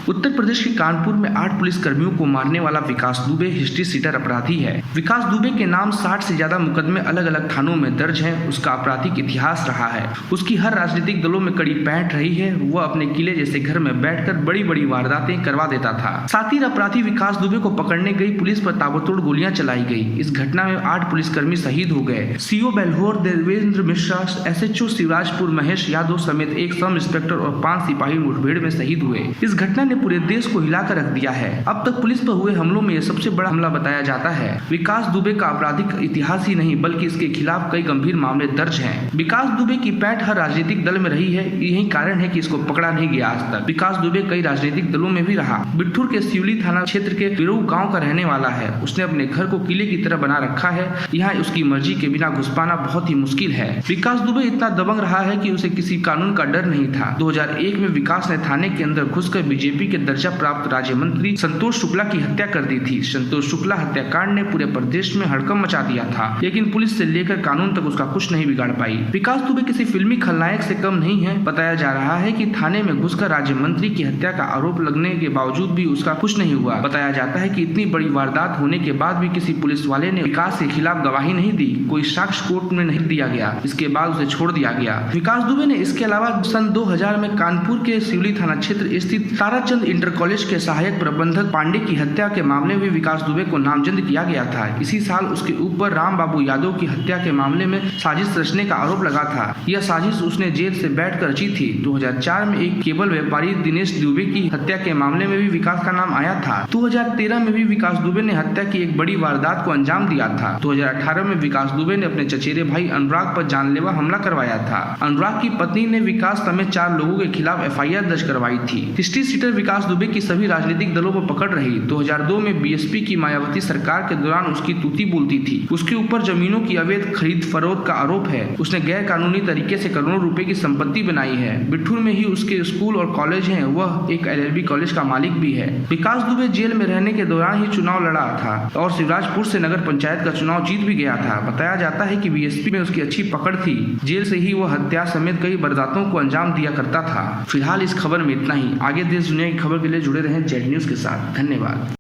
उत्तर प्रदेश के कानपुर में 8 पुलिस कर्मियों को मारने वाला विकास दुबे हिस्ट्री सीटर अपराधी है। विकास दुबे के नाम 60 से ज्यादा मुकदमे अलग अलग थानों में दर्ज हैं। उसका आपराधिक इतिहास रहा है। उसकी हर राजनीतिक दलों में कड़ी पैंठ रही है। वह अपने किले जैसे घर में बैठकर बड़ी बड़ी वारदातें करवा देता था। शातिर अपराधी विकास दुबे को पकड़ने गई पुलिस पर ताबड़तोड़ गोलियां चलाई गई। इस घटना में 8 पुलिसकर्मी शहीद हो गए। सीओ बेल्होर देवेंद्र मिश्रा, SHO शिवराजपुर महेश यादव समेत एक सब इंस्पेक्टर और 5 सिपाही मुठभेड़ में शहीद हुए। इस घटना ने पूरे देश को हिलाकर रख दिया है। अब तक पुलिस पर हुए हमलों में यह सबसे बड़ा हमला बताया जाता है। विकास दुबे का आपराधिक इतिहास ही नहीं बल्कि इसके खिलाफ कई गंभीर मामले दर्ज हैं। विकास दुबे की पैठ हर राजनीतिक दल में रही है। यही कारण है कि इसको पकड़ा नहीं गया आज तक। विकास दुबे कई राजनीतिक दलों में भी रहा। बिट्ठूर के सिवली थाना क्षेत्र के बिरऊ गाँव का रहने वाला है। उसने अपने घर को किले की तरह बना रखा है। यहाँ उसकी मर्जी के बिना घुस पाना बहुत ही मुश्किल है। विकास दुबे इतना दबंग रहा है कि उसे किसी कानून का डर नहीं था। 2001 में विकास ने थाने के अंदर घुसकर बीजेपी के दर्जा प्राप्त राज्य मंत्री संतोष शुक्ला की हत्या कर दी थी। संतोष शुक्ला हत्याकांड ने पूरे प्रदेश में हड़कंप मचा दिया था, लेकिन पुलिस से लेकर कानून तक उसका कुछ नहीं बिगाड़ पाई। विकास दुबे किसी फिल्मी खलनायक से कम नहीं है। बताया जा रहा है कि थाने में घुसकर राज्य मंत्री की हत्या का आरोप लगने के बावजूद भी उसका कुछ नहीं हुआ। बताया जाता है कि इतनी बड़ी वारदात होने के बाद भी किसी पुलिस वाले ने विकास के खिलाफ गवाही नहीं दी। कोई साक्ष्य कोर्ट में नहीं दिया गया। इसके बाद उसे छोड़ दिया गया। विकास दुबे ने इसके अलावा सन 2000 में कानपुर के सिवली थाना क्षेत्र स्थित ताराचंद इंटर कॉलेज के सहायक प्रबंधक पांडे की हत्या के मामले में विकास दुबे को नामजद किया गया था। इसी साल उसके ऊपर राम बाबू यादव की हत्या के मामले में साजिश रचने का आरोप लगा था। यह साजिश उसने जेल से बैठकर रची थी। 2004 में एक केबल व्यापारी दिनेश दुबे की हत्या के मामले में भी विकास का नाम आया था। 2013 में भी विकास दुबे ने हत्या की एक बड़ी वारदात को अंजाम दिया था। 2018 में विकास दुबे ने अपने चचेरे भाई अनुराग पर जानलेवा हमला करवाया था। अनुराग की पत्नी ने विकास समेत 4 लोगों के खिलाफ FIR दर्ज करवाई थी। हिस्ट्री सीटर विकास दुबे की सभी राजनीतिक दलों पर पकड़ रही। 2002 में BSP की मायावती सरकार के दौरान उसकी तूती बोलती थी। उसके ऊपर जमीनों की अवैध खरीद फरोख्त का आरोप है। उसने गैर कानूनी तरीके से करोड़ों रुपए की संपत्ति बनाई है। बिट्ठूर में ही उसके स्कूल और कॉलेज हैं। वह एक LLB कॉलेज का मालिक भी है। विकास दुबे जेल में रहने के दौरान ही चुनाव लड़ा था और शिवराजपुर से नगर पंचायत का चुनाव जीत भी गया था। बताया जाता है कि BSP में उसकी अच्छी पकड़ थी। जेल से ही वह हत्या समेत कई वारदातों को अंजाम दिया करता था। फिलहाल इस खबर में इतना ही। आगे देश दुनिया की खबर के लिए जुड़े रहें जेड न्यूज के साथ। धन्यवाद।